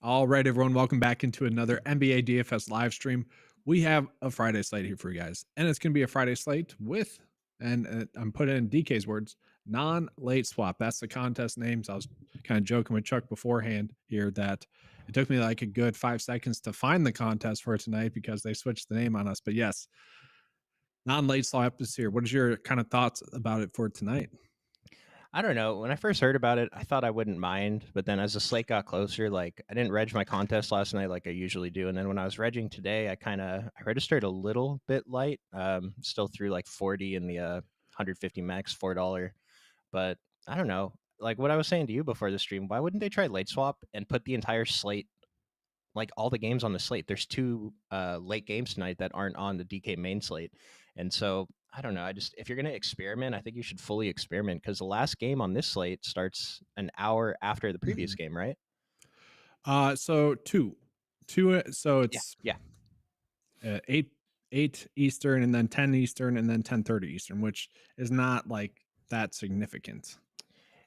All right, everyone, welcome back into another NBA DFS live stream. We have a Friday slate here for you guys, and it's going to be a Friday slate with, and I'm putting in DK's words, non-late swap. That's the contest names. I was kind of joking with Chuck beforehand here that it took me like a good 5 seconds to find the contest for tonight because they switched the name on us. But yes, non-late swap is here. What is your kind of thoughts about it for tonight? I don't know. When I first heard about it, I thought I wouldn't mind, but then as the slate got closer, like I didn't reg my contest last night like I usually do, and then when I was regging today, I registered a little bit light. Still threw like 40 in the 150 max $4, but I don't know. Like what I was saying to you before the stream, why wouldn't they try late swap and put the entire slate, like all the games on the slate? There's two late games tonight that aren't on the DK main slate, and so I don't know. I just, if you're gonna experiment, I think you should fully experiment because the last game on this slate starts an hour after the previous Mhm. game, right? So two. So Yeah, it's yeah, 8 Eastern and then 10 Eastern and then 10:30 Eastern, which is not like that significant.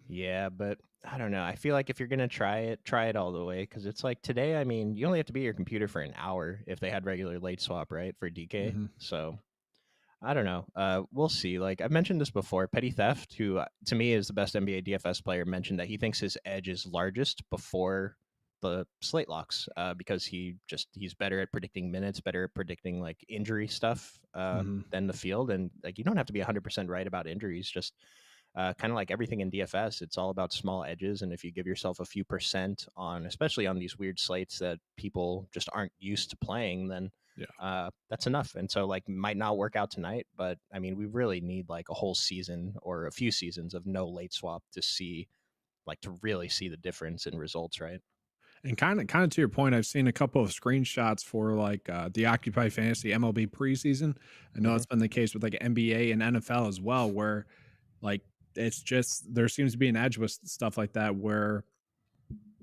yeah. But I don't know. I feel like if you're gonna try it all the way because it's like today. I mean, you only have to be at your computer for an hour if they had regular late swap, right, for DK. Mhm. So I don't know. We'll see. Like I've mentioned this before, Petty Theft, who to me is the best NBA DFS player, mentioned that he thinks his edge is largest before the slate locks because he's better at predicting minutes, better at predicting like injury stuff Mhm. than the field, and like you don't have to be 100% right about injuries. Just kind of like everything in DFS, it's all about small edges, and if you give yourself a few percent on, especially on these weird slates that people just aren't used to playing, then Yeah. that's enough. And so like might not work out tonight, but I mean, we really need like a whole season or a few seasons of no late swap to see, like to really see the difference in results, right? And kind of to your point, I've seen a couple of screenshots for like the Occupy Fantasy MLB preseason. I know Hmm. it's been the case with like NBA and NFL as well, where like it's just there seems to be an edge with stuff like that where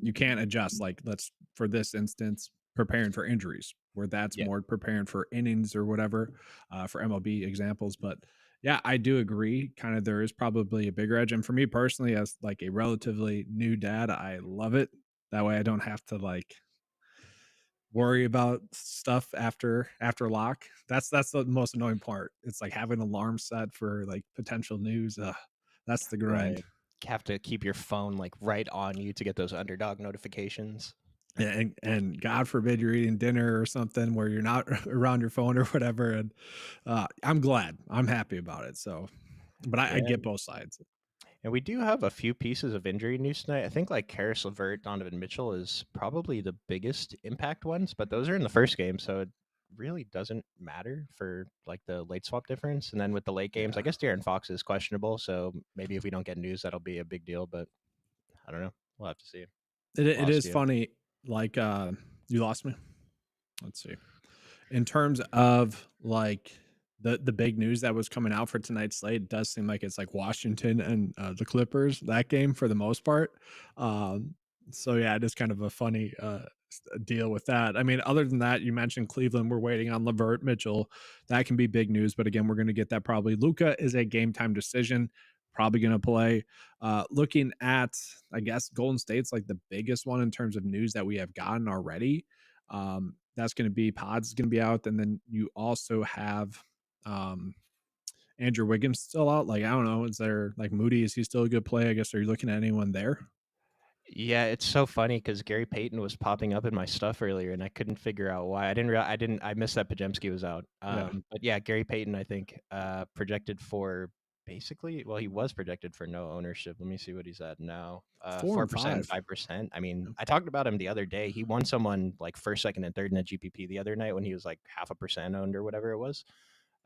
you can't adjust. Like let's for this instance, preparing for injuries, where that's Yeah. more preparing for innings or whatever for MLB examples. But yeah, I do agree. Kind of there is probably a bigger edge, and for me personally, as like a relatively new dad, I love it. That way, I don't have to like worry about stuff after lock. That's the most annoying part. It's like having an alarm set for like potential news. That's the grind. Right. Have to keep your phone like right on you to get those underdog notifications. And God forbid you're eating dinner or something where you're not around your phone or whatever. And I'm glad. I'm happy about it. So, but I Yeah. get both sides. And we do have a few pieces of injury news tonight. I think like Karis LeVert, Donovan Mitchell is probably the biggest impact ones, but those are in the first game, so it really doesn't matter for like the late swap difference. And then with the late games, I Yeah, guess De'Aaron Fox is questionable, so maybe if we don't get news, that'll be a big deal. But I don't know. We'll have to see. it Lost is you. funny. Like you lost me. Let's see. In terms of like the big news that was coming out for tonight's slate, it does seem like it's like Washington and the Clippers that game for the most part. So yeah, it is kind of a funny deal with that. I mean, other than that, you mentioned Cleveland. We're waiting on Levert Mitchell. That can be big news, but again, we're going to get that probably. Luca is a game time decision. Probably going to play. Looking at, I guess, Golden State's like the biggest one in terms of news that we have gotten already. That's going to be Pods going to be out, and then you also have um, Andrew Wiggins still out. Like I don't know, is there like Moody? Is he still a good play? I guess are you looking at anyone there? Yeah, it's so funny because Gary Payton was popping up in my stuff earlier, and I couldn't figure out why. I missed that Pajemski was out. Yeah, But yeah, Gary Payton, I think, projected for basically, well, he was projected for no ownership. Let me see what he's at now. 4 4% and and 5. 5%. I mean, Yeah. I talked about him the other day. He won someone like first, second, and third in a GPP the other night when he was like 0.5% owned or whatever it was.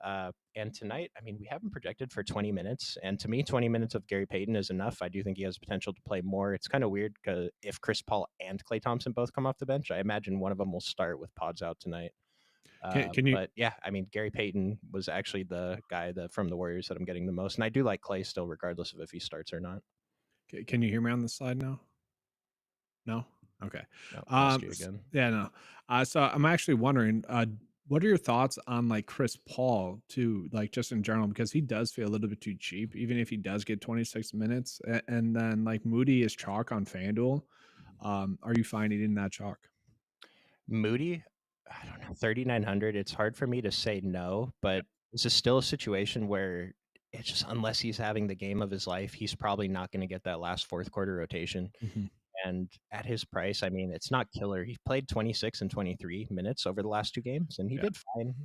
And tonight, I mean, we haven't projected for 20 minutes. And to me, 20 minutes of Gary Payton is enough. I do think he has potential to play more. It's kind of weird because if Chris Paul and Klay Thompson both come off the bench, I imagine one of them will start with Pods out tonight. Can you But yeah, I mean, Gary Payton was actually the guy that from the Warriors that I'm getting the most. And I do like Klay still, regardless of if he starts or not. can you hear me on the side now? No? Okay. No, lost you again. Yeah, no. So I'm actually wondering, what are your thoughts on like Chris Paul too, like just in general, because he does feel a little bit too cheap, even if he does get 26 minutes. And then like Moody is chalk on FanDuel. Are you fine eating that chalk? Moody, I don't know, 3,900. It's hard for me to say no, but this is still a situation where it's just unless he's having the game of his life, he's probably not going to get that last fourth quarter rotation. Mhm. And at his price, I mean, it's not killer. He played 26 and 23 minutes over the last two games, and he Yeah. did fine.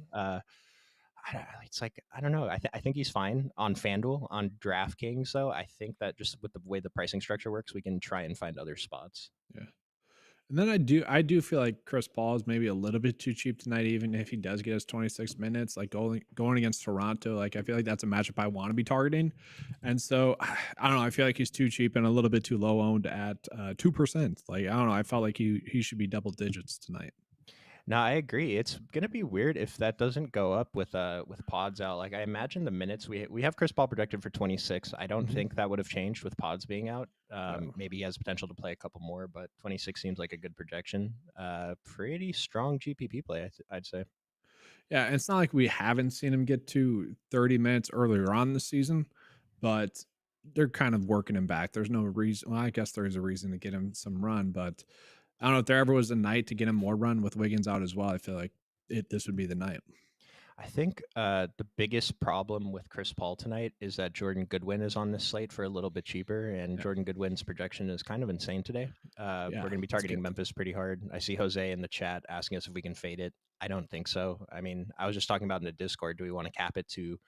It's like I don't know. I think he's fine on FanDuel. On DraftKings, though, I think that just with the way the pricing structure works, we can try and find other spots. Yeah. And then I do feel like Chris Paul is maybe a little bit too cheap tonight, even if he does get his 26 minutes. Like going against Toronto, like I feel like that's a matchup I want to be targeting. And so I don't know. I feel like he's too cheap and a little bit too low owned at 2%. Like I don't know. I felt like he should be double digits tonight. No, I agree. It's gonna be weird if that doesn't go up with pods out. Like I imagine the minutes we have Chris Paul projected for 26. I don't Mhm. think that would have changed with pods being out. No. Maybe he has potential to play a couple more, but 26 seems like a good projection. Pretty strong GPP play, I'd say. Yeah, and it's not like we haven't seen him get to 30 minutes earlier on the season, but they're kind of working him back. There's no reason. Well, I guess there is a reason to get him some run, but I don't know if there ever was a night to get him more run with Wiggins out as well. I feel like this would be the night. I think the biggest problem with Chris Paul tonight is that Jordan Goodwin is on this slate for a little bit cheaper, and Yeah, Jordan Goodwin's projection is kind of insane today. yeah, We're going to be it's targeting good. Memphis pretty hard. I see Jose in the chat asking us if we can fade it. I don't think so. I mean, I was just talking about in the Discord, do we want to cap it to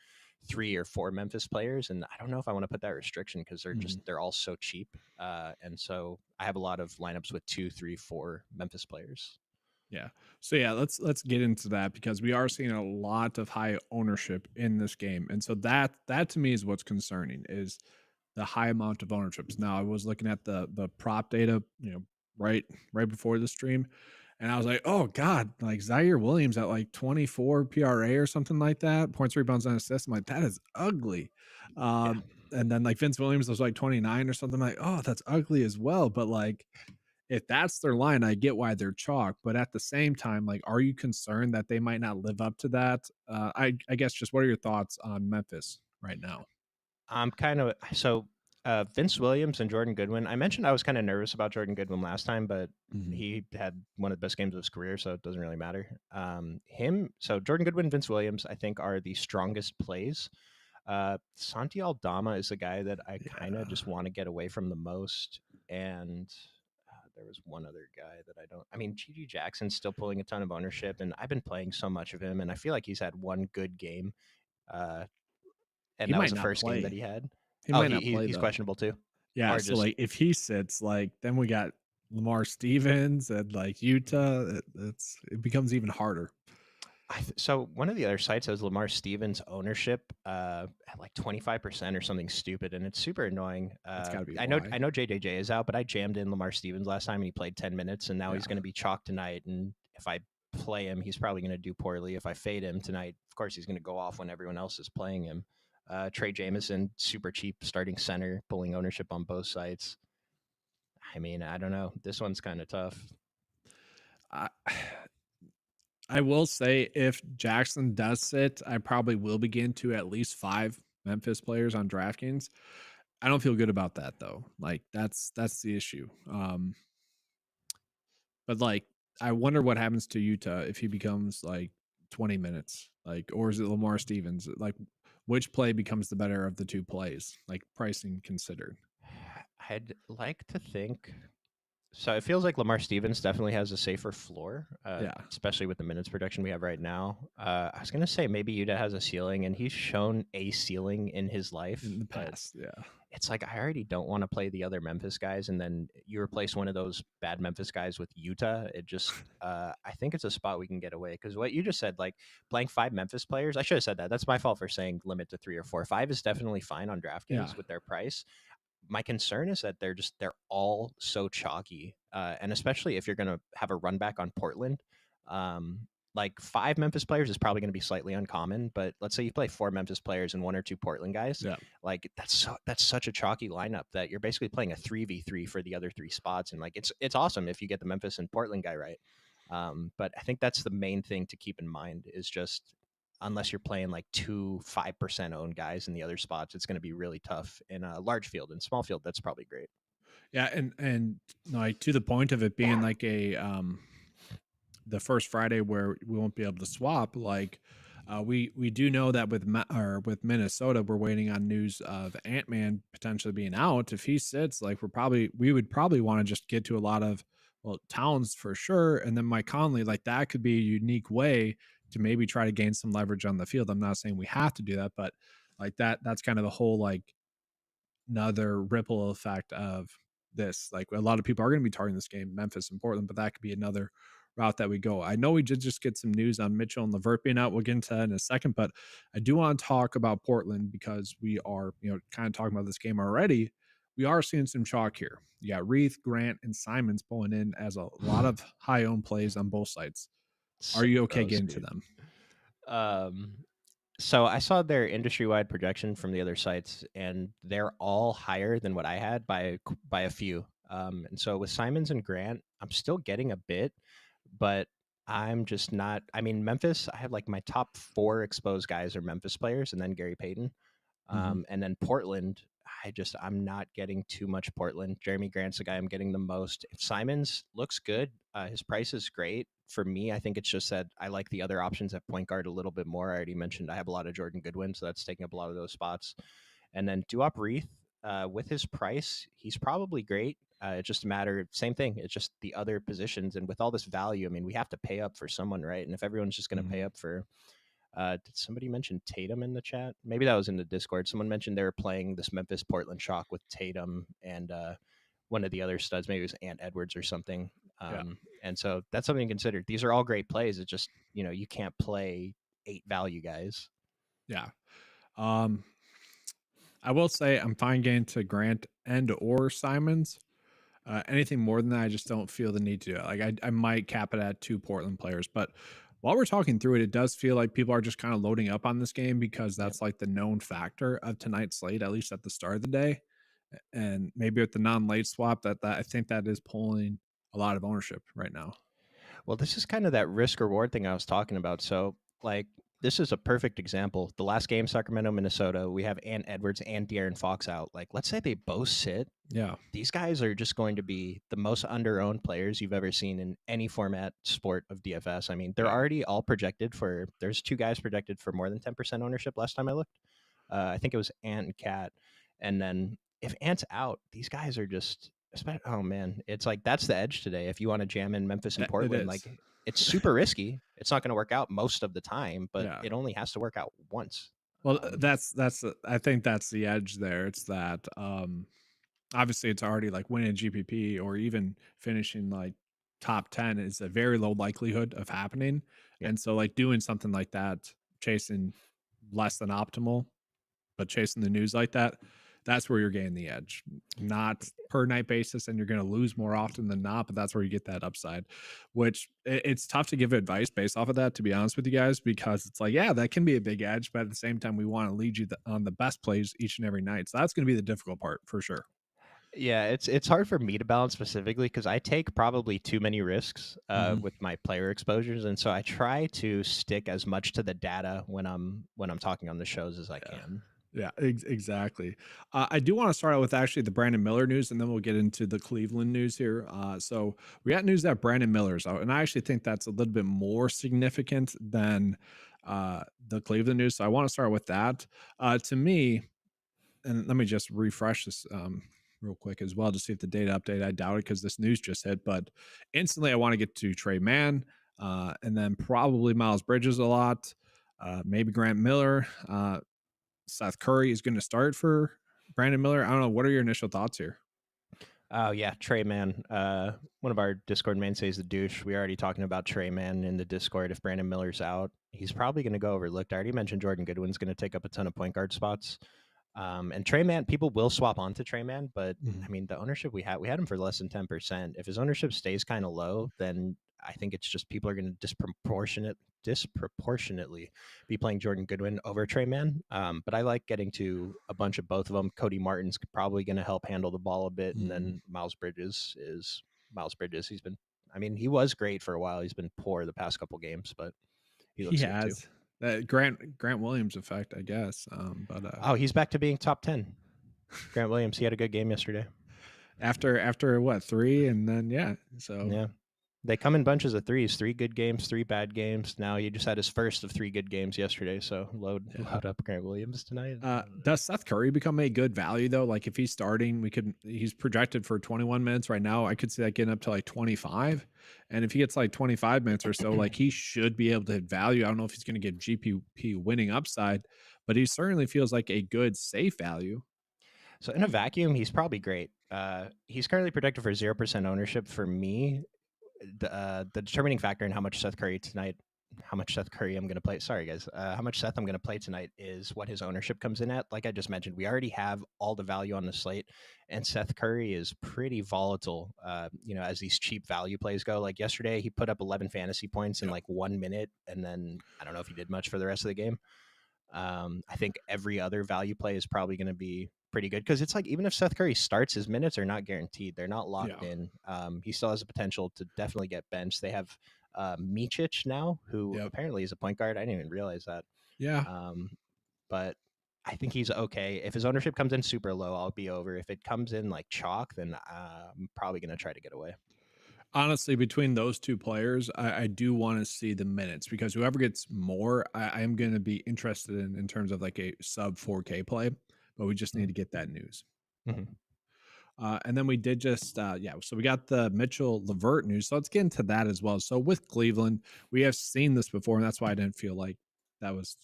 3 or 4 Memphis players? And I don't know if I want to put that restriction because Mhm. they're all so cheap. And so I have a lot of lineups with 2, 3, 4 Memphis players. Yeah. So yeah, let's get into that because we are seeing a lot of high ownership in this game. And so that to me is what's concerning is the high amount of ownerships. Now I was looking at the prop data, right before the stream, and I was like, oh God, like Zaire Williams at like 24 PRA or something like that, points, rebounds, and assists. I'm like, that is ugly. Yeah. And then like Vince Williams was like 29 or something. I'm like, oh, that's ugly as well. But like if that's their line, I get why they're chalk, but at the same time, like, are you concerned that they might not live up to that? I guess just what are your thoughts on Memphis right now? I'm kind of so Vince Williams and Jordan Goodwin. I mentioned I was kind of nervous about Jordan Goodwin last time, but Mhm. he had one of the best games of his career, so it doesn't really matter. So Jordan Goodwin, Vince Williams, I think are the strongest plays. Santi Aldama is the guy that I kind of Yeah, just want to get away from the most, and there was one other guy that I don't. I mean, GG Jackson's still pulling a ton of ownership, and I've been playing so much of him, and I feel like he's had one good game. Uh, and he that was might the not first game that play. he had. He Oh, might not play he's though. questionable too, Yeah, or so just like if he sits, like then we got Lamar Stevens and like Utah. It becomes even harder. so one of the other sites has Lamar Stevens ownership at like 25% or something stupid, and it's super annoying. That's got to be I why. know JJJ is out, but I jammed in Lamar Stevens last time and he played 10 minutes, and now Yeah, he's going to be chalked tonight. And if I play him, he's probably going to do poorly. If I fade him tonight, of course he's going to go off when everyone else is playing him. Trey Jameson, super cheap starting center, pulling ownership on both sites. I mean, I don't know. This one's kind of tough. I I will say if Jackson does sit, I probably will begin to at least 5 Memphis players on DraftKings. I don't feel good about that though. Like that's the issue. But like I wonder what happens to Utah if he becomes like 20 minutes. Like or is it Lamar Stevens? Like which play becomes the better of the two plays? Like pricing considered. I'd like to think so. It feels like Lamar Stevens definitely has a safer floor, Yeah. especially with the minutes production we have right now. I was gonna say maybe Yuta has a ceiling, and he's shown a ceiling in his life, In the but past. Yeah. it's like I already don't want to play the other Memphis guys, and then you replace one of those bad Memphis guys with Utah. It just, I think it's a spot we can get away because what you just said, like playing 5 Memphis players, I should have said that. That's my fault for saying limit to 3 or 4. 5 is definitely fine on Yeah. DraftKings with their price. My concern is that they're all so chalky, and especially if you're going to have a run back on Portland. Um, like 5 Memphis players is probably going to be slightly uncommon, but let's say you play 4 Memphis players and 1 or 2 Portland guys, Yeah. like that's such a chalky lineup that you're basically playing a 3v3 for the other 3 spots, and like it's awesome if you get the Memphis and Portland guy right. But I think that's the main thing to keep in mind is just unless you're playing like 2 5% owned guys in the other spots, it's going to be really tough in a large field. In small field, that's probably great. Yeah, and like to the point of it being like a the first Friday where we won't be able to swap, like we do know that with or with Minnesota, we're waiting on news of Ant-Man potentially being out. If he sits, like we would probably want to just get to a lot of well Towns for sure, and then Mike Conley, like that could be a unique way to maybe try to gain some leverage on the field. I'm not saying we have to do that, but like that's kind of the whole like another ripple effect of this. Like a lot of people are going to be targeting this game, Memphis and Portland, but that could be another route that we go. I know we did just get some news on Mitchell and LeVert being out. We'll get into that in a second, but I do want to talk about Portland because we are, kind of talking about this game already. We are seeing some chalk here. You got Reith, Grant, and Simons pulling in as a lot of high owned plays on both sides. Are So you okay getting to roasted. them? Um, so I saw their industry-wide projection from the other sites, and they're all higher than what I had by a few. And so with Simons and Grant, I'm still getting a bit, but I'm just not. I mean, Memphis, I have like my top four exposed guys are Memphis players, and then Gary Payton. Hmm. And then Portland, I'm not getting too much Portland. Jeremy Grant's the guy I'm getting the most. If Simons looks good, his price is great. For me, I think it's just that I like the other options at point guard a little bit more. I already mentioned I have a lot of Jordan Goodwin, so that's taking up a lot of those spots. And then Duop Reith, with his price, he's probably great. It's just a matter, same thing. It's just the other positions. And with all this value, I mean, we have to pay up for someone, right? And if everyone's just going to pay Hmm. up for did somebody mention Tatum in the chat? Maybe that was in the Discord. Someone mentioned they were playing this Memphis Portland chalk with Tatum and one of the other studs. Maybe it was Ant Edwards or something. Yeah. And so that's something to consider. These are all great plays. It's just, you can't play 8 value guys. Yeah. Um, I will say I'm fine getting to Grant and or Simons. Anything more than that, I just don't feel the need to do it. Like I might cap it at 2 Portland players, but while we're talking through it, it does feel like people are just kind of loading up on this game because Yep. that's like the known factor of tonight's slate, at least at the start of the day. And maybe with the non-late swap, that I think that is pulling a lot of ownership right now. Well, this is kind of that risk reward thing I was talking about. So, like, this is a perfect example. The last game, Sacramento, Minnesota, we have Ant Edwards and De'Aaron Fox out. Like, let's say they both sit. Yeah. These guys are just going to be the most under-owned players you've ever seen in any format sport of DFS. I mean, they're Yeah. already all projected for. There's 2 guys projected for more than 10% ownership last time I looked. I think it was Ant and Cat. And then if Ant's out, these guys are just. Oh man, it's like that's the edge today. If you want to jam in Memphis and It Portland, is. like it's super risky. It's not going to work out most of the time, but Yeah. it only has to work out once. Well, Um, that's I think that's the edge there. It's that obviously it's already like winning GPP or even finishing like top 10 is a very low likelihood of happening. yeah. And so like doing something like that, chasing less than optimal, but chasing the news like that, that's where you're getting the edge. Not per night basis, and you're going to lose more often than not, but that's where you get that upside, which it's tough to give advice based off of that, to be honest with you guys, because it's like, yeah, that can be a big edge, but at the same time, we want to lead you on the best plays each and every night. So that's going to be the difficult part for sure. Yeah, it's hard for me to balance specifically because I take probably too many risks Mhm. with my player exposures, and so I try to stick as much to the data when I'm talking on the shows as I Yeah. can. Yeah, exactly. I do want to start out with actually the Brandon Miller news, and then we'll get into the Cleveland news here. So we got news that Brandon Miller's out, and I actually think that's a little bit more significant than the Cleveland news. So I want to start with that. To me, and let me just refresh this real quick as well to see if the data update. I doubt it because this news just hit, but instantly I want to get to Trey Mann, and then probably Miles Bridges a lot. Maybe Grant Miller. Seth Curry is going to start for Brandon Miller. I don't know. What are your initial thoughts here? Oh yeah, Trey Man. One of our Discord mainstays, the douche. We already talking about Trey Man in the Discord. If Brandon Miller's out, he's probably going to go overlooked. I already mentioned Jordan Goodwin's going to take up a ton of point guard spots. And Trey Man, people will swap onto Trey Man, but Mhm. I mean, the ownership we had him for less than 10%. If his ownership stays kind of low, then I think it's just people are going to disproportionately be playing Jordan Goodwin over Trey Man. But I like getting to a bunch of both of them. Cody Martin's probably going to help handle the ball a bit, and Mhm. then Miles Bridges is Miles Bridges. I mean, he was great for a while. He's been poor the past couple games, but he He looks good too. has that Grant Williams effect, I guess. But Oh, he's back to being top 10. Grant Williams, he had a good game yesterday. after what, 3, and then yeah. So Yeah. They come in bunches of threes, 3 good games, 3 bad games. Now he just had his first of 3 good games yesterday, so load yeah. load up Grant Williams tonight. I don't know. Does Seth Curry become a good value though? Like if he's starting, he's projected for 21 minutes right now. I could see that getting up to like 25. And if he gets like 25 minutes or so, like he should be able to hit value. I don't know if he's going to get GPP winning upside, but he certainly feels like a good safe value. So in a vacuum, he's probably great. He's currently projected for 0% ownership. For me, the determining factor in how much Seth Curry I'm going to play. Sorry, guys. How much Seth I'm going to play tonight is what his ownership comes in at. Like I just mentioned, we already have all the value on the slate, and Seth Curry is pretty volatile. As these cheap value plays go. Like yesterday, he put up 11 fantasy points in Yep. like 1 minute, and then I don't know if he did much for the rest of the game. I think every other value play is probably going to be pretty good because it's like even if Seth Curry starts, his minutes are not guaranteed. They're not locked Yeah. in. He still has the potential to definitely get benched. They have Micic now, who Yep. apparently is a point guard. I didn't even realize that. Yeah. Um, but I think he's okay. If his ownership comes in super low, I'll be over. If it comes in like chalk, then I'm probably going to try to get away. Honestly, between those two players, I do want to see the minutes because whoever gets more, I am going to be interested in terms of like a sub 4K play, but we just need to get that news. Mm-hmm. And then we did so we got the Mitchell Levert news. So let's get into that as well. So with Cleveland, we have seen this before, and that's why I didn't feel like that was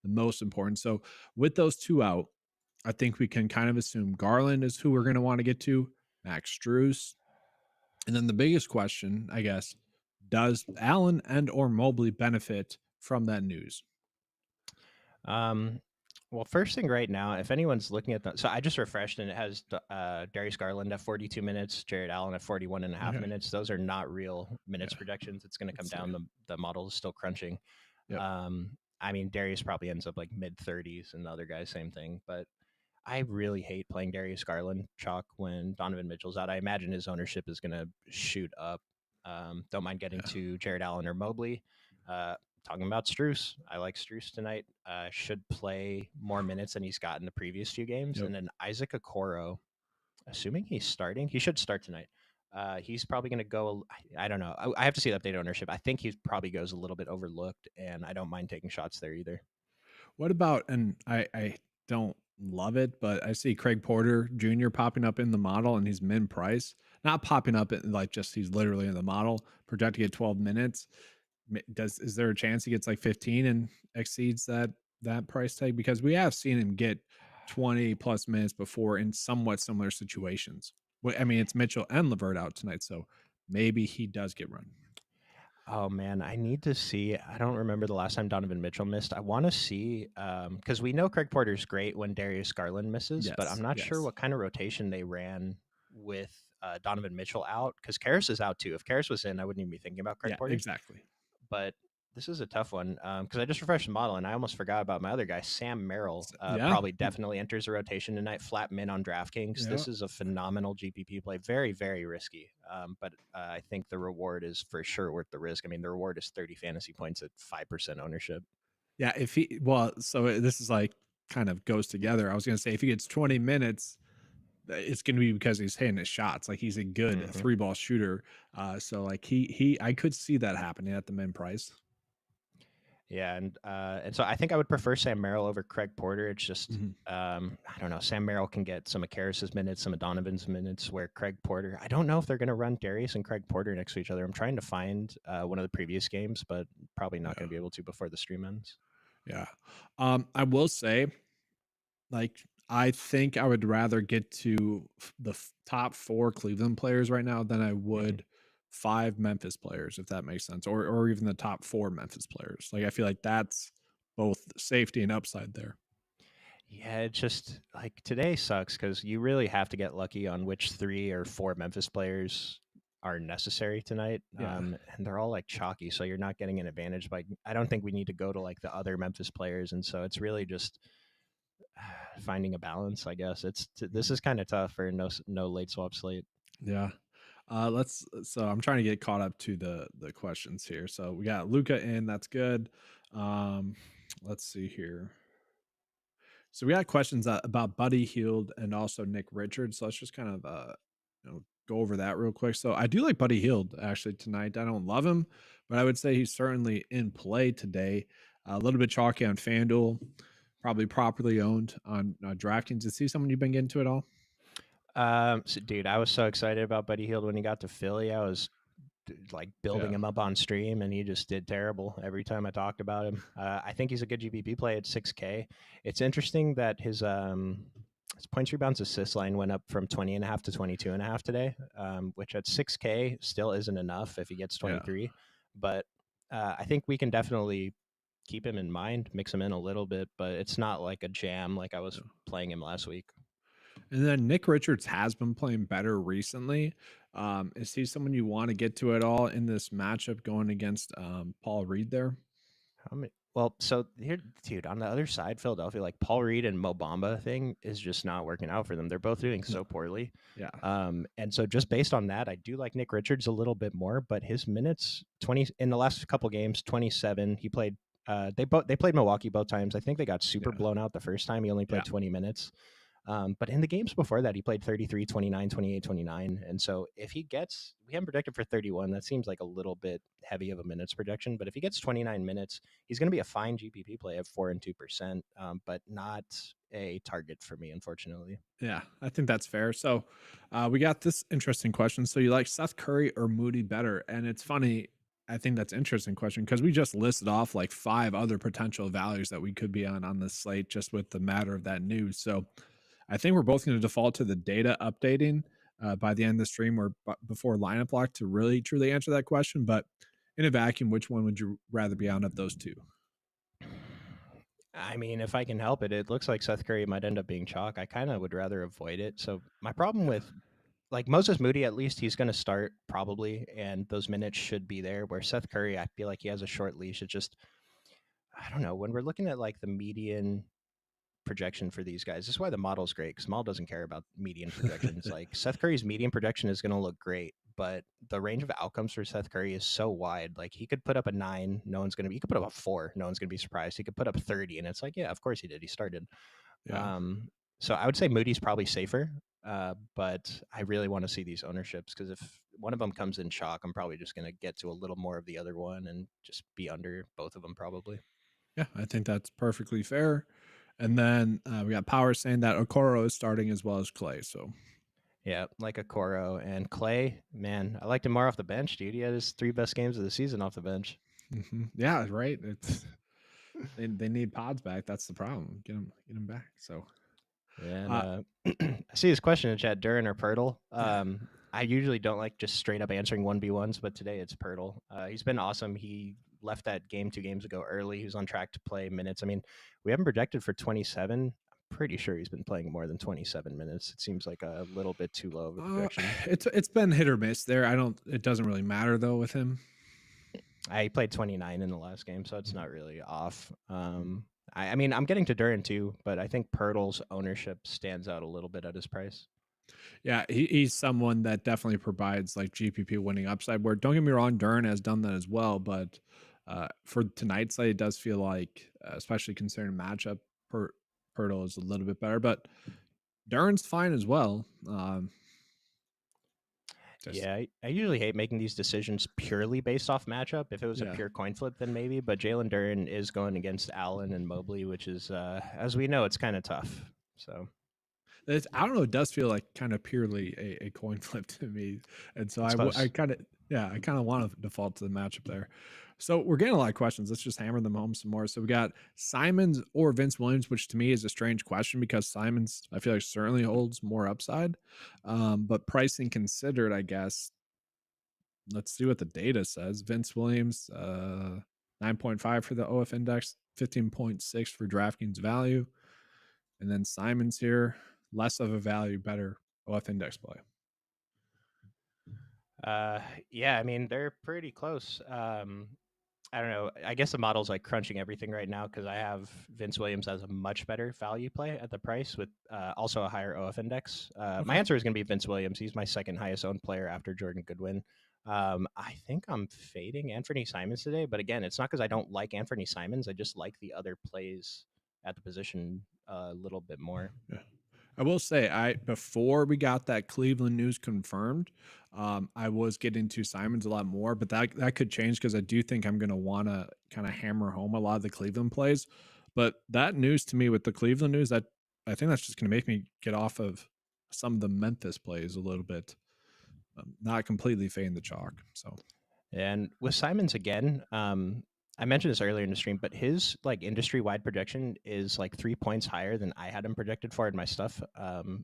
the most important. So with those two out, I think we can kind of assume Garland is who we're going to want to get to, Max Struess. And then the biggest question, I guess, does Allen and or Mobley benefit from that news? Um, well, first thing right now, if anyone's looking at that, so I just refreshed and it has Darius Garland at 42 minutes, Jared Allen at 41 and a half Okay. minutes. Those are not real minutes Yeah. projections. It's going to come Let's down. see. The model is still crunching. Yep. I mean, Darius probably ends up like mid 30s, and the other guys, same thing. But I really hate playing Darius Garland chalk when Donovan Mitchell's out. I imagine his ownership is going to shoot up. Don't mind getting Yeah. to Jared Allen or Mobley. Talking about Struess, I like Struess tonight. Should play more minutes than he's got in the previous few games. Yep. And then Isaac Okoro, assuming he's starting, he should start tonight. He's probably going to go. I don't know. I have to see the updated ownership. I think he probably goes a little bit overlooked, and I don't mind taking shots there either. What about, and I don't love it, but I see Craig Porter Jr. popping up in the model and he's min price. Not popping up like just he's literally in the model, projected at 12 minutes. Is there a chance he gets like 15 and exceeds that price tag? Because we have seen him get 20 plus minutes before in somewhat similar situations. I mean, it's Mitchell and Levert out tonight, so maybe he does get run. Oh man, I need to see. I don't remember the last time Donovan Mitchell missed. I want to see because we know Craig Porter's great when Darius Garland misses, but I'm Yes, not sure yes. what kind of rotation they ran with Donovan Mitchell out because Karras is out too. If Karras was in, I wouldn't even be thinking about Craig Yeah, Porter. exactly. But this is a tough one because I just refreshed the model and I almost forgot about my other guy, Sam Merrill. Yeah. Probably definitely enters the rotation tonight. Flat min on DraftKings. Yeah. This is a phenomenal GPP play. Very very risky, but I think the reward is for sure worth the risk. I mean, the reward is 30 fantasy points at 5% ownership. Yeah, if he well, so this is like kind of goes together. I was gonna say if he gets 20 minutes, it's gonna be because he's hitting his shots. Like he's a good Hmm. three ball shooter. So like he I could see that happening at the min price. Yeah, and so I think I would prefer Sam Merrill over Craig Porter. It's just Mhm. I don't know. Sam Merrill can get some of Karras's minutes, some of Donovan's minutes. Where Craig Porter, I don't know if they're going to run Darius and Craig Porter next to each other. I'm trying to find one of the previous games, but probably not Yeah. going to be able to before the stream ends. Yeah. I will say, like, I think I would rather get to the top 4 Cleveland players right now than I Hmm. would 5 Memphis players, if that makes sense, or even the top 4 Memphis players. Like I feel like that's both safety and upside there. Yeah, it just like today sucks because you really have to get lucky on which 3 or 4 Memphis players are necessary tonight. Yeah. And they're all like chalky, so you're not getting an advantage. By I don't think we need to go to like the other Memphis players, and so it's really just finding a balance. I guess this Mhm. is kind of tough for no late swap slate. Yeah. So I'm trying to get caught up to the questions here. So we got Luca in, that's good. Um let's see here. So we got questions about Buddy Heald and also Nick Richards. So let's just kind of go over that real quick. So I do like Buddy Hield actually tonight. I don't love him, but I would say he's certainly in play today. A little bit chalky on FanDuel, probably properly owned on DraftKings. Is he someone you've been getting to at all? So, dude, I was so excited about Buddy Hield when he got to Philly. I was like building Yeah, him up on stream, and he just did terrible every time I talked about him. I think he's a good GPP play at 6K. It's interesting that his points, rebounds, assist line went up from 20.5 to 22.5 today, which at 6K still isn't enough if he gets yeah. 23. But I think we can definitely keep him in mind, mix him in a little bit, but it's not like a jam like I was Yeah. playing him last week. And then Nick Richards has been playing better recently. Is he someone you want to get to at all in this matchup going against Paul Reed there? How many? Well, so here, dude, on the other side, Philadelphia, like Paul Reed and Mo Bamba thing is just not working out for them. They're both doing No. so poorly. Yeah. And so just based on that, I do like Nick Richards a little bit more, but his minutes 20 in the last couple games, 27. He played they played Milwaukee both times. I think they got super Yeah. blown out the first time. He only Yeah. played 20 minutes. But in the games before that, he played 33, 29, 28, 29. And so if he gets, we haven't projected for 31. That seems like a little bit heavy of a minutes projection. But if he gets 29 minutes, he's going to be a fine GPP play of 4 and 2%, but not a target for me, unfortunately. Yeah, I think that's fair. So, we got this interesting question. So, you like Seth Curry or Moody better? And it's funny. I think that's an interesting question because we just listed off like 5 other potential values that we could be on this slate just with the matter of that news. So, I think we're both going to default to the data updating by the end of the stream or before lineup lock to really truly answer that question. But in a vacuum, which one would you rather be on of those two? I mean, if I can help it, it looks like Seth Curry might end up being chalk. I kind of would rather avoid it. So my problem Yeah. with like Moses Moody, at least he's going to start probably, and those minutes should be there. Where Seth Curry, I feel like he has a short leash. It's just I don't know when we're looking at like the median projection for these guys. This is why the model's great because model doesn't care about median projections. Like Seth Curry's median projection is going to look great, but the range of outcomes for Seth Curry is so wide. Like he could put up a 9, no one's going to be. He could put up a 4, no one's going to be surprised. He could put up 30, and it's like, yeah, of course he did. He started. Yeah. Um, so I would say Moody's probably safer, but I really want to see these ownerships because if one of them comes in chalk, I'm probably just going to get to a little more of the other one and just be under both of them probably. Yeah, I think that's perfectly fair. And then we got Power saying that Okoro is starting as well as Clay. So Yeah, like a Coro and Clay. Man, I liked him more off the bench, dude. He had his 3 best games of the season off the bench. yeah, right. It's they need pods back. That's the problem. Get them back. So And uh, I see this question in chat: Duran or Pirtle? yeah, I usually don't like just straight up answering 1v1s, but today it's Pirtle. He's been awesome. He left that game 2 games ago early. He was on track to play minutes. I mean, we haven't projected for 27. I'm pretty sure he's been playing more than 27 minutes. It seems like a little bit too low of a projection. it's been hit or miss there. I don't. It doesn't really matter though with him. I played 29 in the last game, so it's not really off. Mhm. I mean, I'm getting to Duran too, but I think Pirtle's ownership stands out a little bit at his price. Yeah, he's someone that definitely provides like GPP winning upside. Where don't get me wrong, Dern has done that as well, but for tonight's slate, it does feel like, especially considering matchup, Pirtle is a little bit better, but Dern's fine as well. Just Yeah, I usually hate making these decisions purely based off matchup. If it was a yeah, pure coin flip, then maybe. But Jalen Duran is going against Allen and Mobley, which is, as we know, it's kind of tough. So I don't know. It does feel like kind of purely a coin flip to me, and so it's I close. kind of I kind of want to default to the matchup there. So we're getting a lot of questions. Let's just hammer them home some more. So we got Simons or Vince Williams, which to me is a strange question because Simons I feel like certainly holds more upside, but pricing considered, I guess. Let's see what the data says. Vince Williams, 9.5 for the OF index, 15.6 for DraftKings value. And then Simon's here, less of a value, better OF index play. Uh, yeah, I mean, they're pretty close. I don't know. I guess the model's like crunching everything right now because I have Vince Williams as a much better value play at the price with also a higher OF index. My Okay. answer is going to be Vince Williams. He's my second highest owned player after Jordan Goodwin. I think I'm fading Anthony Simons today, but again, it's not because I don't like Anthony Simons. I just like the other plays at the position a little bit more. Yeah. I will say, I before we got that Cleveland news confirmed, I was getting to Simons a lot more, but that could change because I do think I'm going to want to kind of hammer home a lot of the Cleveland plays. But that news to me with the Cleveland news, that I think that's just going to make me get off of some of the Memphis plays a little bit, not completely fading the chalk. So And with Simons again, I mentioned this earlier in the stream, but his like industry wide projection is like 3 points higher than I had him projected for in my stuff.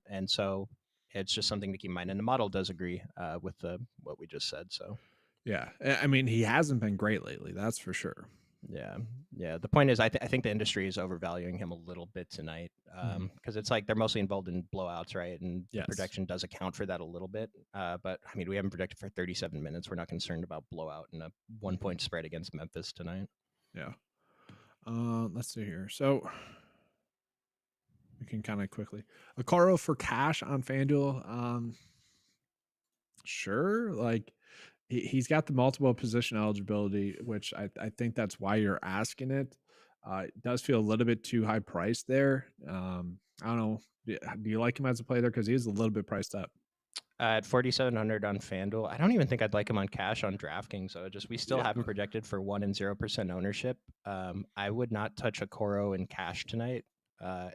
And so it's just something to keep in mind. And the model does agree with what we just said. So yeah, I mean he hasn't been great lately, that's for sure. yeah, yeah. The point is, I think the industry is overvaluing him a little bit tonight Mhm. because it's like they're mostly involved in blowouts, right? And the Yes. projection does account for that a little bit. But I mean, we haven't projected for 37 minutes. We're not concerned about blowout and a one Mhm. point spread against Memphis tonight. Yeah. Let's see here. So we can kind of quickly Akaro for cash on FanDuel. Sure. Like he's got the multiple position eligibility, which I think that's why you're asking it. It does feel a little bit too high priced there. I don't know. Do you like him as a player there? Because he is a little bit priced up. At 4,700 on FanDuel, I don't even think I'd like him on cash on DraftKings. So just we still Yeah. have him projected for 1% and 0% ownership. I would not touch a Coro in cash tonight.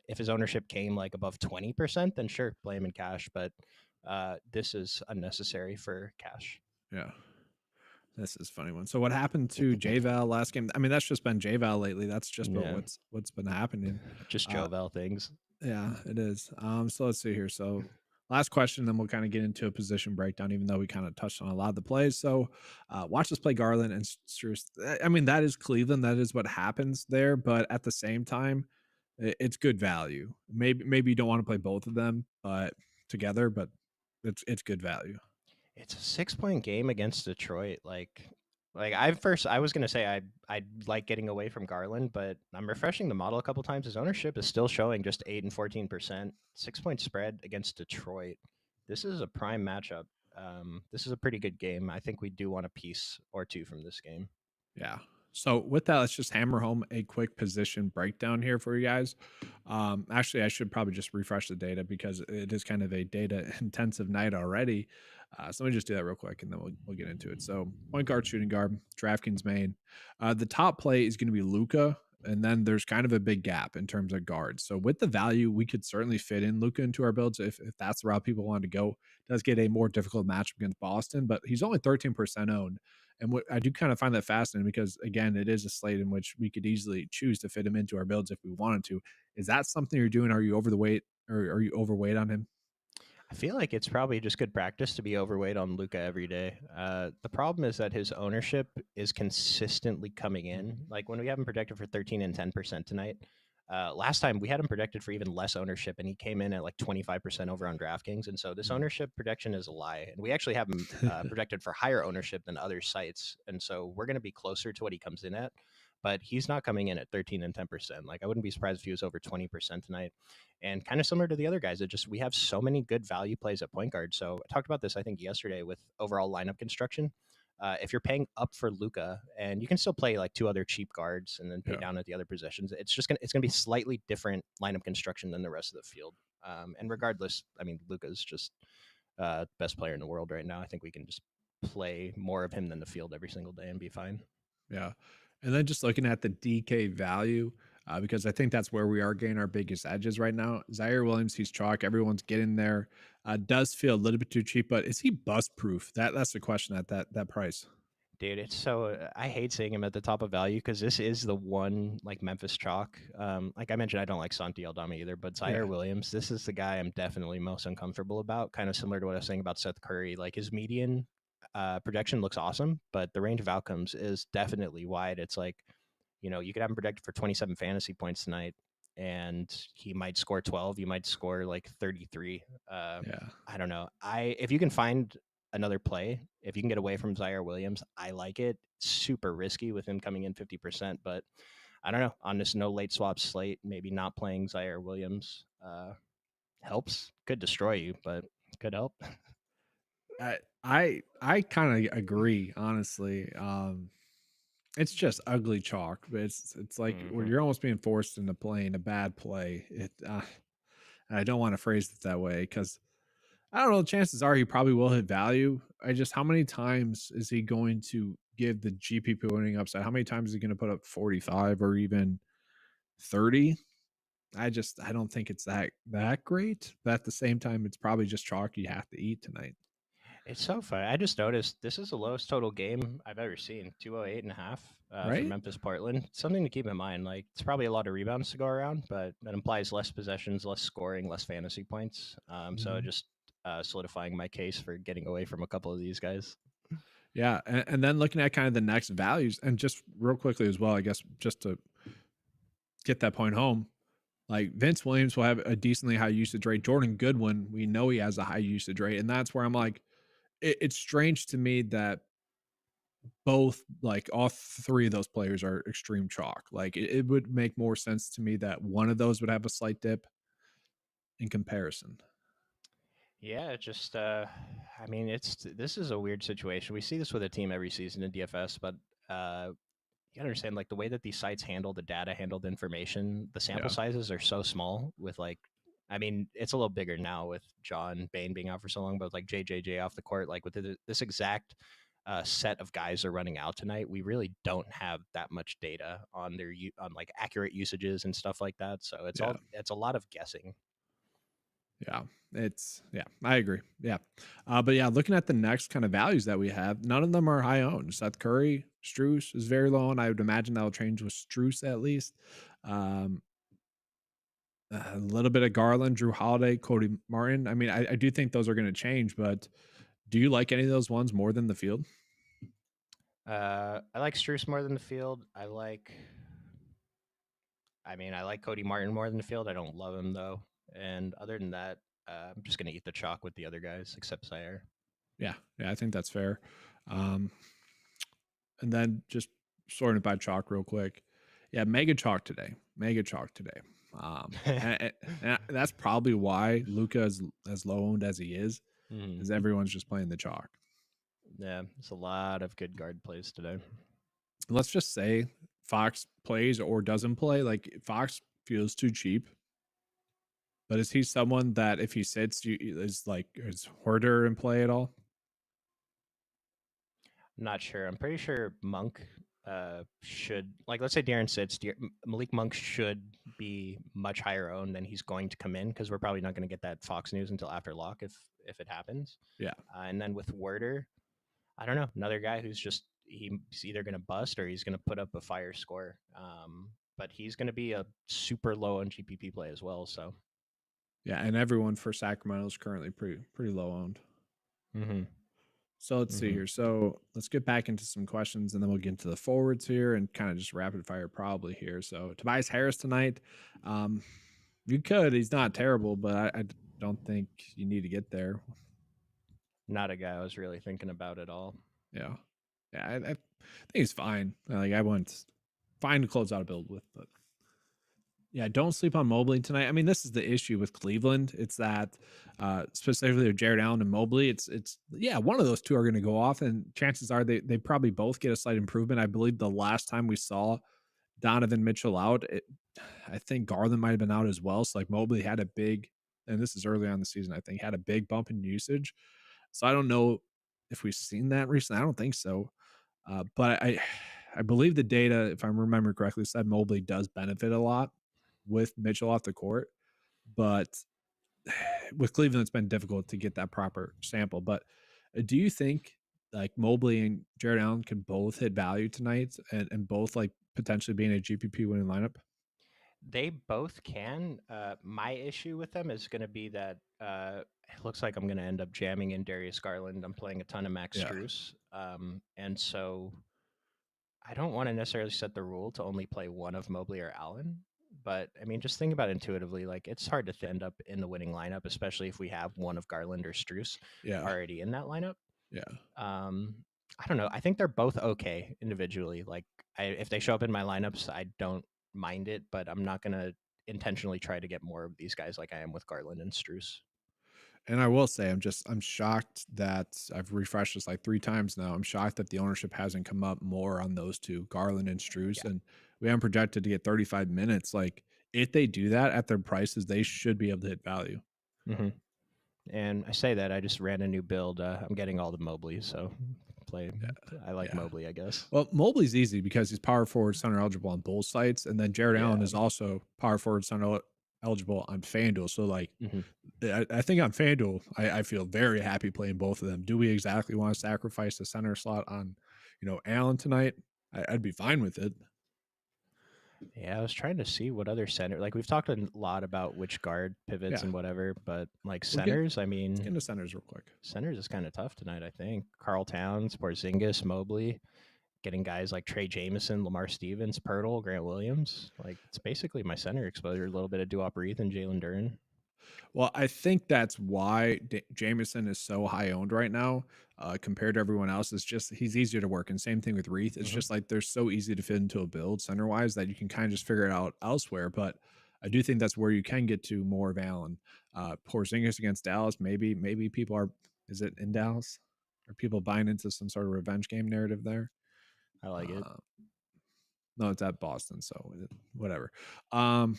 If his ownership came like above 20%, then sure, play him in cash. But this is unnecessary for cash. Yeah. This is a funny one. So what happened to JVal last game? I mean, that's just been JVal lately. That's just Yeah, what's been happening. just Uh, Jovel things. Yeah, it is. So let's see here. So last question, then we'll kind of get into a position breakdown, even though we kind of touched on a lot of the plays. So watch us play Garland and Strus. I mean, that is Cleveland. That is what happens there. But at the same time, it's good value. Maybe you don't want to play both of them, but together, but it's good value. It's a 6 point game against Detroit. Like I was gonna say I'd like getting away from Garland, but I'm refreshing the model a couple times. His ownership is still showing just 8 and 14%. 6 point spread against Detroit. This is a prime matchup. This is a pretty good game. I think we do want a piece or two from this game. Yeah. So with that, let's just hammer home a quick position breakdown here for you guys. Actually, I should probably just refresh the data because it is kind of a data intensive night already. So let me just do that real quick and then we'll get into it. So point guard, shooting guard, DraftKings main. The top play is going to be Luca, and then there's kind of a big gap in terms of guards. So with the value, we could certainly fit in Luca into our builds if that's the route people want to go. It does get a more difficult matchup against Boston, but he's only 13% owned. And what I do kind of find that fascinating because again, it is a slate in which we could easily choose to fit him into our builds if we wanted to. Is that something you're doing? Are you over the weight or are you overweight on him? I feel like it's probably just good practice to be overweight on Luca every day. The problem is that his ownership is consistently coming in. Like when we have him projected for 13 and 10% tonight. Last time we had him projected for even less ownership, and he came in at like 25% over on DraftKings. And so this Mm. ownership projection is a lie. And we actually have him projected for higher ownership than other sites. And so we're going to be closer to what he comes in at. But he's not coming in at 13 and 10%. Like I wouldn't be surprised if he was over 20% tonight. And kind of similar to the other guys, it just we have so many good value plays at point guard. So I talked about this, I think, yesterday with overall lineup construction. If you're paying up for Luca, and you can still play like two other cheap guards and then pay Yeah. down at the other positions, it's gonna be slightly different lineup construction than the rest of the field. And regardless, I mean, Luca's just best player in the world right now. I think we can just play more of him than the field every single day and be fine. Yeah. And then just looking at the DK value, because I think that's where we are getting our biggest edges right now. Zaire Williams, he's chalk. Everyone's getting there. Does feel a little bit too cheap, but is he bust proof? That's the question at that price. Dude, it's so I hate seeing him at the top of value because this is the one like Memphis chalk. Like I mentioned, I don't like Santi Aldama either, but Zaire Yeah. Williams, this is the guy I'm definitely most uncomfortable about. Kind of similar to what I was saying about Seth Curry. Like his median projection looks awesome, but the range of outcomes is definitely wide. It's like, you could have him projected for 27 fantasy points tonight, and he might score 12. You might score like 33. Yeah. I don't know. If you can find another play, if you can get away from Zaire Williams, I like it. Super risky with him coming in 50%, but I don't know. On this no late swap slate, maybe not playing Zaire Williams helps. Could destroy you, but could help. I kind of agree, honestly. It's just ugly chalk, but it's like where hmm you're almost being forced into playing a bad play. And I don't want to phrase it that way because I don't know. Chances are he probably will hit value. I just how many times is he going to give the GPP winning upside? How many times is he going to put up 45 or even 30? I don't think it's that great. But at the same time, it's probably just chalk you have to eat tonight, It's so funny. I just noticed this is the lowest total game I've ever seen, 208.5 for right? Memphis Portland. Something to keep in mind. Like, it's probably a lot of rebounds to go around, but that implies less possessions, less scoring, less fantasy points. So Mhm. just solidifying my case for getting away from a couple of these guys. Yeah, and then looking at kind of the next values, and just real quickly as well, I guess just to get that point home, like Vince Williams will have a decently high usage rate. Jordan Goodwin, we know he has a high usage rate, and that's where I'm like, it's strange to me that both like all three of those players are extreme chalk. Like it would make more sense to me that one of those would have a slight dip in comparison. Yeah, it just I mean, this is a weird situation. We see this with a team every season in DFS, but you gotta understand like the way that these sites handle the data, handle the information, the sample Yeah, sizes are so small with like I mean, it's a little bigger now with John Bain being out for so long, but with, like JJJ off the court, like with this exact set of guys are running out tonight, we really don't have that much data on on like accurate usages and stuff like that. So yeah, it's a lot of guessing. yeah. Yeah, I agree. Yeah, but yeah, looking at the next kind of values that we have, none of them are high owned. Seth Curry, Struce is very low owned. I would imagine that'll change with Struce at least. Um, a little bit of Garland, Drew Holiday, Cody Martin. I mean, I do think those are going to change, but do you like any of those ones more than the field? I like Struce more than the field. I like Cody Martin more than the field. I don't love him though. And other than that, I'm just gonna eat the chalk with the other guys except Zaire. Yeah, yeah, I think that's fair. Um, and then just sorting it by chalk real quick. Yeah, mega chalk today. Mega chalk today. And that's probably why Luca is as low owned as he is, Mhm. because everyone's just playing the chalk. Yeah, there's a lot of good guard plays today. Let's just say Fox plays or doesn't play. Like Fox feels too cheap, but is he someone that if he sits, is like is Hoarder in play at all? I'm not sure. I'm pretty sure Monk should like let's say Darren sits. Malik Monk should be much higher owned than he's going to come in because we're probably not going to get that Fox news until after lock if it happens. Yeah. And then with Werder, I don't know, another guy who's just he's either going to bust or he's going to put up a fire score. But he's going to be a super low on GPP play as well. So, Yeah, and everyone for Sacramento is currently pretty low owned. mm-hmm, So let's see mm-hmm. here. So let's get back into some questions and then we'll get into the forwards here and kind of just rapid fire probably here. So Tobias Harris tonight. Um, you could. He's not terrible, but I don't think you need to get there. Not a guy I was really thinking about at all. Yeah. Yeah, I think he's fine. Like I went fine to close out a build with, but yeah, don't sleep on Mobley tonight. I mean, this is the issue with Cleveland. It's that specifically with Jared Allen and Mobley. It's yeah, one of those two are going to go off, and chances are they probably both get a slight improvement. I believe the last time we saw Donovan Mitchell out, I think Garland might have been out as well. So like Mobley had a big, and this is early on the season. I think had a big bump in usage. So I don't know if we've seen that recently. I don't think so. But I believe the data, if I remember correctly, said Mobley does benefit a lot with Mitchell off the court, but with Cleveland, it's been difficult to get that proper sample. But do you think like Mobley and Jared Allen could both hit value tonight and both like potentially being a GPP winning lineup? They both can. My issue with them is going to be that it looks like I'm going to end up jamming in Darius Garland. I'm playing a ton of Max Yeah. Struess, and so I don't want to necessarily set the rule to only play one of Mobley or Allen. But I mean, just think about it intuitively. Like it's hard to end up in the winning lineup, especially if we have one of Garland or Struess Yeah. already in that lineup. Yeah. Um, I don't know. I think they're both okay individually. Like if they show up in my lineups, I don't mind it, but I'm not gonna intentionally try to get more of these guys like I am with Garland and Struess. And I will say, I'm shocked that I've refreshed this like 3 times now. I'm shocked that the ownership hasn't come up more on those two, Garland and Struce, Yeah. and we haven't projected to get 35 minutes. Like if they do that at their prices, they should be able to hit value. Hmm. And I say that I just ran a new build. I'm getting all the Mobley, so play. I like Yeah. Mobley, I guess. Well, Mobley's easy because he's power forward center eligible on both sites, and then Jared Yeah. Allen is also power forward center eligible on FanDuel. So like, Hmm. I think on FanDuel, I feel very happy playing both of them. Do we exactly want to sacrifice the center slot on, Allen tonight? I'd be fine with it. Yeah, I was trying to see what other center. Like we've talked a lot about which guard pivots Yeah, and whatever, but like we'll centers, I let's get mean, into centers real quick. centers is kind of tough tonight. I think Carl Towns, Porzingis, Mobley, getting guys like Trey Jameson, Lamar Stevens, Pirtle, Grant Williams. Like it's basically my center exposure. A little bit of Duop Reith and Jalen Duren. Well, I think that's why Jameson is so high owned right now compared to everyone else. It's just he's easier to work. And same thing with Reith. It's Hmm. just like they're so easy to fit into a build center wise that you can kind of just figure it out elsewhere. But I do think that's where you can get to more of Allen. Porzingis against Dallas. Maybe people are. Is it in Dallas? Are people buying into some sort of revenge game narrative there? I like it. Uh, no, it's at Boston, so whatever. Um,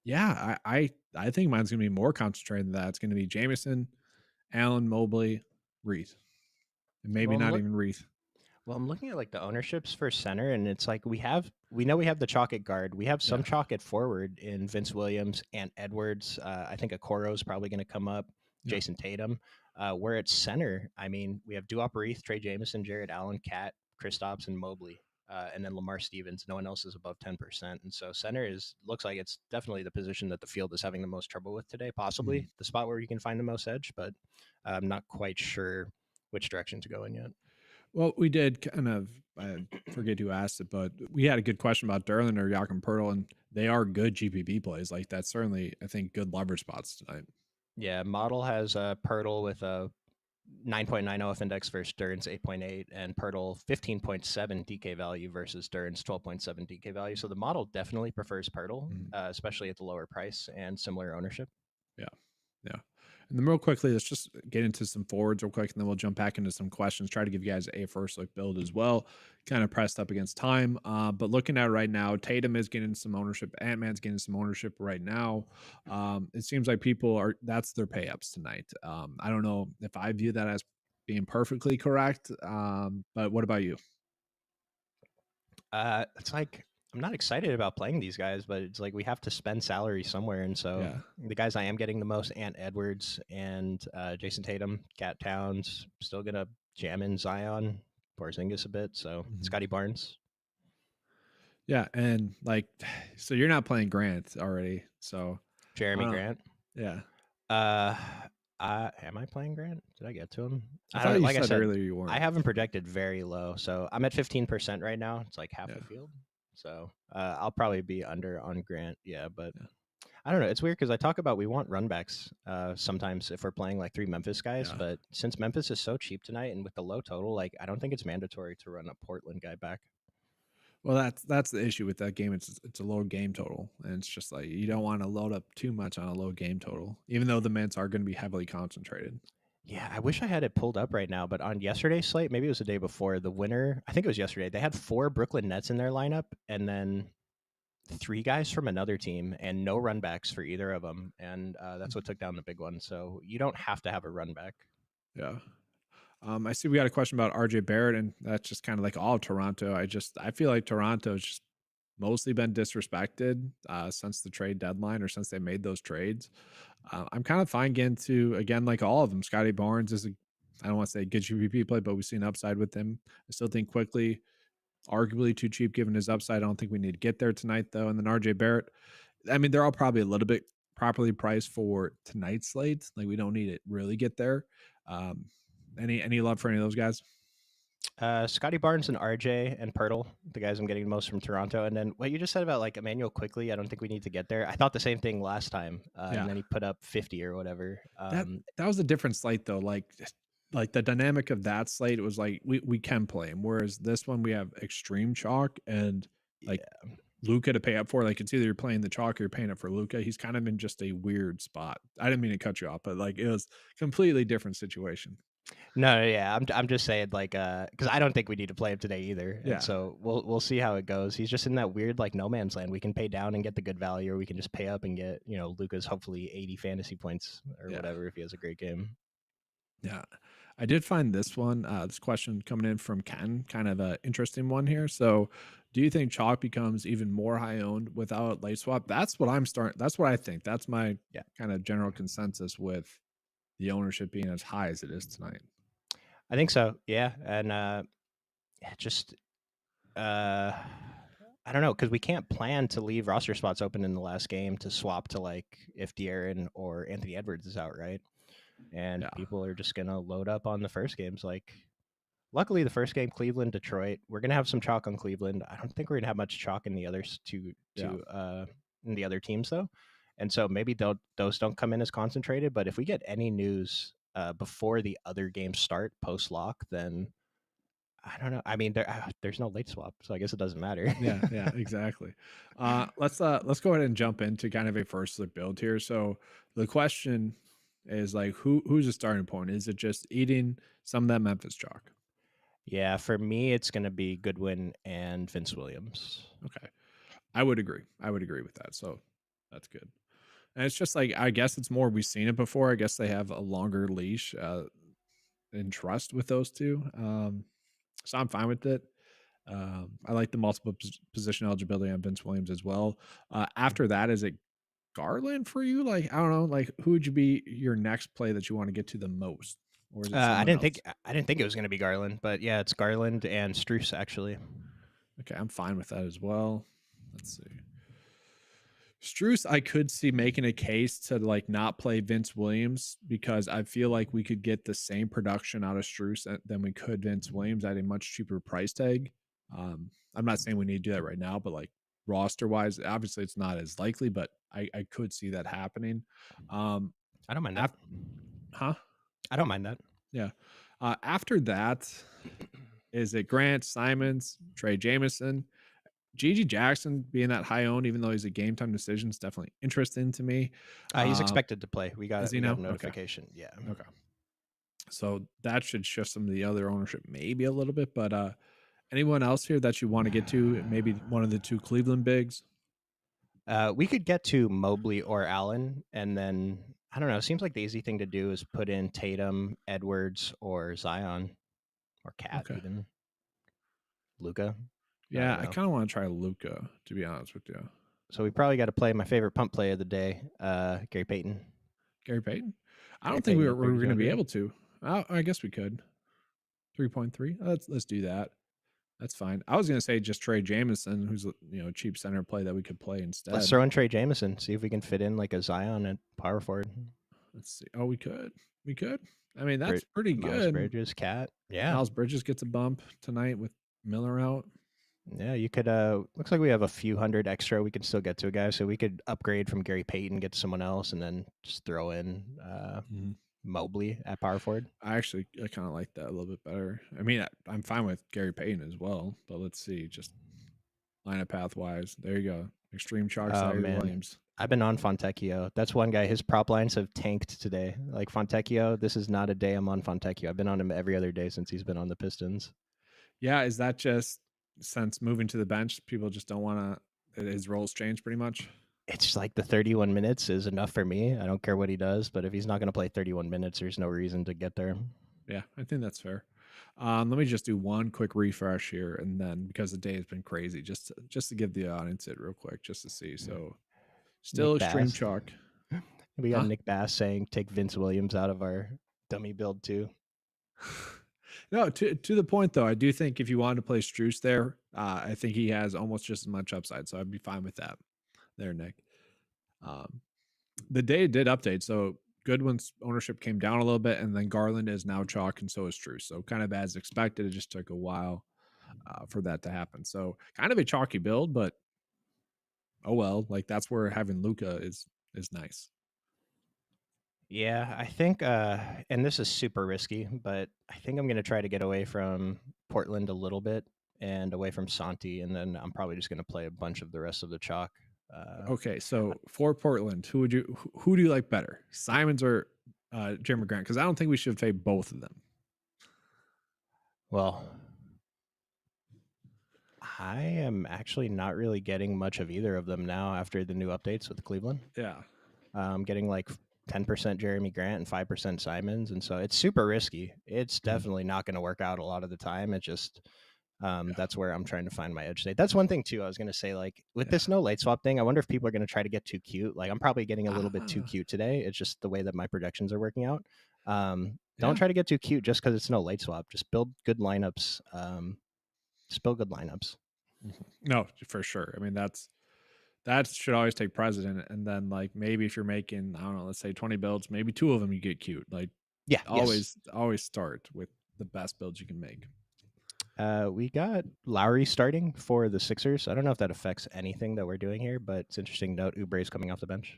yeah, I think mine's gonna be more concentrated than that. It's gonna be Jameson, Allen, Mobley, Reith, and maybe Well, not even Reith. I'm looking at like the ownerships for center, and it's like we know we have the chalk at guard. We have some Yeah, chalk at forward in Vince Williams and Edwards. I think Okoro is probably going to come up. yeah. Jason Tatum. Where at center, I mean, we have Duop Reith, Trey Jameson, Jared Allen, Cat, Kristaps, and Mobley. And then Lamar Stevens. No one else is above 10%. And so center looks like it's definitely the position that the field is having the most trouble with today. Mhm. Possibly the spot where you can find the most edge, but I'm not quite sure which direction to go in yet. Well, we did kind of. I forget who asked it, but we had a good question about Derlin or Joachim Pertl, and they are good GPP plays. Like that's certainly, I think, good leverage spots tonight. Yeah, model has a Pirtle with a 9.90 F index versus Dern's 8.8, and Pirtle 15.7 DK value versus Dern's 12.7 DK value. So the model definitely prefers Pirtle, Mhm. especially at the lower price and similar ownership. Yeah. Yeah. And then real quickly, let's just get into some forwards real quick, and then we'll jump back into some questions. Try to give you guys a first look build as well. Kind of pressed up against time. But looking at it right now, Tatum is getting some ownership. Ant-Man's getting some ownership right now. It seems like people are that's their pay ups tonight. I don't know if I view that as being perfectly correct. But what about you? It's like I'm not excited about playing these guys, but it's like we have to spend salary somewhere, and so Yeah. the guys I am getting the most: Ant Edwards and Jason Tatum, Cat Towns. Still gonna jam in Zion, Porzingis a bit. So Mhm. Scotty Barnes. Yeah. And like, so you're not playing Grant already. So I Jeremy don't know. Grant. Yeah. Uh, am I playing Grant? Did I get to him? I I don't thought know. you Like I said said, earlier you I weren't. haven't projected very low, so I'm at 15% right now. It's like half Yeah. the field. So I'll probably be under on Grant. Yeah, but Yeah. I don't know. It's weird because I talk about we want runbacks sometimes if we're playing like three Memphis guys, Yeah. but since Memphis is so cheap tonight and with the low total, like I don't think it's mandatory to run a Portland guy back. Well, that's the issue with that game. It's a low game total, and it's just like you don't want to load up too much on a low game total, even though the mints are going to be heavily concentrated. Yeah, I wish I had it pulled up right now, but on yesterday's slate, maybe it was the day before, the winner, I think it was yesterday, they had four Brooklyn Nets in their lineup and then three guys from another team and no run backs for either of them. And that's what took down the big one. So you don't have to have a run back. Yeah. I see we got a question about RJ Barrett, and that's just kind of like all of Toronto. I feel like Toronto's just mostly been disrespected since the trade deadline or since they made those trades. I'm kind of fine getting to again like all of them. Scotty Barnes is a I don't want to say good GPP play, but we've seen upside with him. I still think quickly arguably too cheap given his upside. I don't think we need to get there tonight though. And then RJ Barrett, I mean, they're all probably a little bit properly priced for tonight's slate. Like we don't need to really get there. Um, any love for any of those guys? Scotty Barnes and RJ and Pirtle, the guys I'm getting most from Toronto. And then what you just said about like Emmanuel quickly, I don't think we need to get there. I thought the same thing last time. And Yeah, then he put up 50 or whatever. that was a different slate though. Like the dynamic of that slate was like we can play him, whereas this one we have extreme chalk and like yeah. Luca to pay up for. Like it's either you're playing the chalk or you're paying up for Luca. He's kind of in just a weird spot. I didn't mean to cut you off, but like it was completely different situation. No, yeah, I'm just saying like because I don't think we need to play him today either, and Yeah. so we'll see how it goes. He's just in that weird like no man's land. We can pay down and get the good value, or we can just pay up and get Luka's hopefully 80 fantasy points or Yeah. whatever if he has a great game. Yeah. I did find this question coming in from Ken, kind of an interesting one here. So, do you think chalk becomes even more high owned without late swap? That's what I think. That's my Yeah, kind of general consensus with the ownership being as high as it is tonight. I think so. Yeah, and just I don't know because we can't plan to leave roster spots open in the last game to swap to like if De'Aaron or Anthony Edwards is out, right? And Yeah. people are just gonna load up on the first games. Like, luckily, the first game, Cleveland, Detroit, we're gonna have some chalk on Cleveland. I don't think we're gonna have much chalk in the others Yeah. in the other teams though, and so maybe those don't come in as concentrated. But if we get any news before the other games start post lock, then I don't know. I mean, there's no late swap, so I guess it doesn't matter. Yeah, exactly. Let's go ahead and jump into kind of a first look build here. So the question is like who's the starting point? Is it just eating some of that Memphis chalk? Yeah, for me, it's gonna be Goodwin and Vince Williams. Okay. I would agree. I would agree with that. So that's good. And it's just like I guess it's more we've seen it before. I guess they have a longer leash and trust with those two. So I'm fine with it. I like the multiple position eligibility on Vince Williams as well. After that, is it Garland for you? Like, I don't know, like who would you be your next play that you want to get to the most? Or is it I someone didn't think else? I didn't think it was gonna be Garland, but yeah, it's Garland and Struce actually. Okay, I'm fine with that as well. Let's see. Struce, I could see making a case to like not play Vince Williams because I feel like we could get the same production out of Struce than we could Vince Williams at a much cheaper price tag. I'm not saying we need to do that right now, but like roster wise, obviously it's not as likely, but I could see that happening. Um, I don't mind that. af- huh? I don't mind that. Yeah. After that, is it Grant, Simons, Trey Jameson? Gigi Jackson being that high owned, even though he's a game time decision, is definitely interesting to me. He's Uh, expected to play. We got is it. he We got now? a Okay. notification. Yeah. Okay. So that should shift some of the other ownership maybe a little bit. But anyone else here that you want to get to? Maybe one of the two Cleveland bigs? We could get to Mobley or Allen, and then I don't know. It seems like the easy thing to do is put in Tatum, Edwards, or Zion, or Cat, Okay. even Luca. I Yeah, don't I know. kind of want to try Luca, to be honest with you. So we probably got to play my favorite pump play of the day, Gary Payton. Gary Payton? I Gary don't think Payton we at were going to be 3,200. able to. I guess we could. 3.3. Let's do that. That's fine. I was going to say just Trey Jameson, who's a cheap center play that we could play Let's instead. throw in Trey Jameson. See if we can fit in like a Zion at power forward. Let's see. Oh, we could. We could. I mean, that's pretty Miles good. Bridges, Cat. Yeah. Miles Bridges gets a bump tonight with Miller out. Yeah, you could looks like we have a few hundred extra we can still get to a guy. So we could upgrade from Gary Payton, get to someone else, and then just throw in Mhm. Mobley at power forward. I kind of like that a little bit better. I mean, I'm fine with Gary Payton as well, but let's see, just lineup path wise. There you go. Extreme chalk Oh side man. Williams. I've been on Fontecchio. That's one guy. His prop lines have tanked today. Like Fontecchio, this is not a day I'm on Fontecchio. I've been on him every other day since he's been on the Pistons. Yeah, is that just since moving to the bench, people just don't want to? His roles change pretty much. It's like the 31 minutes is enough for me. I don't care what he does, but if he's not going to play 31 minutes, there's no reason to get there. Yeah, I think that's fair. Let me just do one quick refresh here, and then because the day has been crazy, just to give the audience it real quick, just to see. So still Nick extreme Bass. chalk, We got huh? Nick Bass saying take Vince Williams out of our dummy build too. No, to the point though, I do think if you wanted to play Struce there, I think he has almost just as much upside, so I'd be fine with that. There, Nick. Um, the day did update, so Goodwin's ownership came down a little bit, and then Garland is now chalk, and so is Struce. So kind of as expected, it just took a while for that to happen. So kind of a chalky build, but oh well. Like that's where having Luca is nice. Yeah, I think and this is super risky, but I think I'm going to try to get away from Portland a little bit and away from Santi, and then I'm probably just going to play a bunch of the rest of the chalk. Okay, so for Portland, who do you like better, Simons or Jeremy Grant? Because I don't think we should fade both of them. Well, I am actually not really getting much of either of them now after the new updates with Cleveland. Yeah. I'm getting like 10% Jeremy Grant and 5% Simons. And so it's super risky. It's definitely not going to work out a lot of the time. It just, that's where I'm trying to find my edge state. That's one thing too. I was going to say, like with this no late swap thing, I wonder if people are going to try to get too cute. Like I'm probably getting a little bit too cute today. It's just the way that my projections are working out. Don't try to get too cute just because it's no late swap. Just build good lineups. No, for sure. I mean, that should always take precedent. And then like maybe if you're making, I don't know, let's say 20 builds, maybe 2 of them you get cute. Like always start with the best builds you can make. We got Lowry starting for the Sixers. I don't know if that affects anything that we're doing here, but it's interesting to note Oubre's coming off the bench.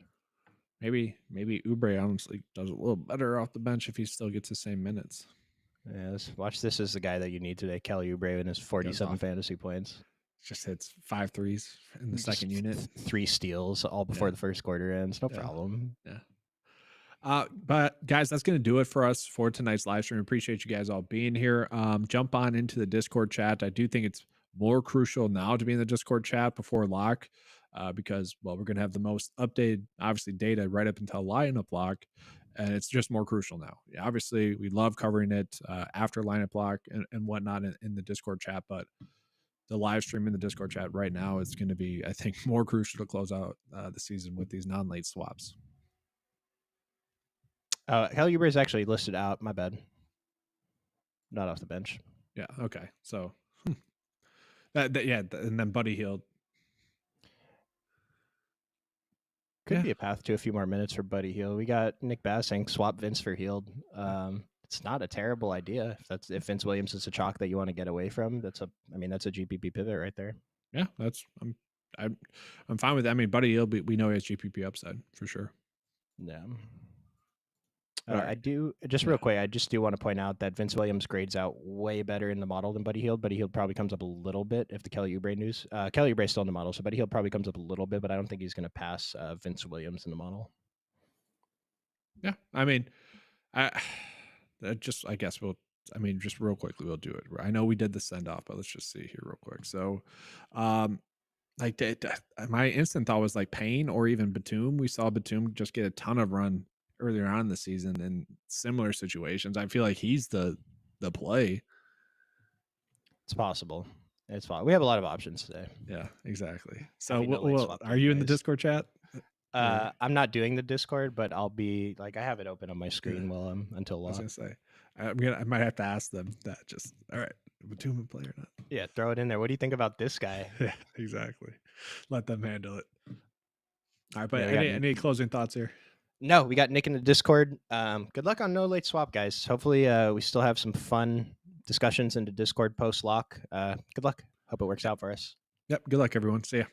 Maybe Oubre honestly does a little better off the bench if he still gets the same minutes. Yeah, watch this as the guy that you need today, Kelly Oubre, in his 47 fantasy points. Just hits 5 threes in the second unit. 3 steals all before the first quarter ends. No problem. Yeah. But guys, that's going to do it for us for tonight's live stream. Appreciate you guys all being here. Jump on into the Discord chat. I do think it's more crucial now to be in the Discord chat before lock, because, well, we're going to have the most updated, obviously, data right up until lineup lock, and it's just more crucial now. Yeah, obviously, we love covering it after lineup lock and whatnot in the Discord chat, but the live stream in the Discord chat right now is going to be, I think, more crucial to close out the season with these non-late swaps. Kelly Oubre is actually listed out. My bad. Not off the bench. Yeah. Okay. So and then Buddy Hield. Could be a path to a few more minutes for Buddy Hield. We got Nick Bass saying swap Vince for Hield. It's not a terrible idea if Vince Williams is a chalk that you want to get away from. That's a GPP pivot right there. Yeah, I'm fine with that. I mean, Buddy Hield, we know he has GPP upside for sure. Yeah. I do real quick. I just do want to point out that Vince Williams grades out way better in the model than Buddy Hield. Buddy Hield probably comes up a little bit if the Kelly Oubre news. Kelly Oubre is still in the model, so Buddy Hield probably comes up a little bit, but I don't think he's going to pass Vince Williams in the model. Yeah, I mean, just real quickly, we'll do it. I know we did the send off, but let's just see here real quick. So, my instant thought was like Payne or even Batum. We saw Batum just get a ton of run earlier on in the season in similar situations. I feel like he's the play. It's possible. It's fine. We have a lot of options today. Yeah, exactly. So, are you in the Discord chat? I'm not doing the Discord, but I'll be like, I have it open on my screen until lock. I was gonna say, I might have to ask them that. Just all right, Batum play or not? Yeah, throw it in there. What do you think about this guy? Yeah, exactly. Let them handle it. All right, but any closing thoughts here? No, we got Nick in the Discord. Good luck on no late swap, guys. Hopefully, we still have some fun discussions in the Discord post lock. Good luck. Hope it works out for us. Yep. Good luck, everyone. See ya.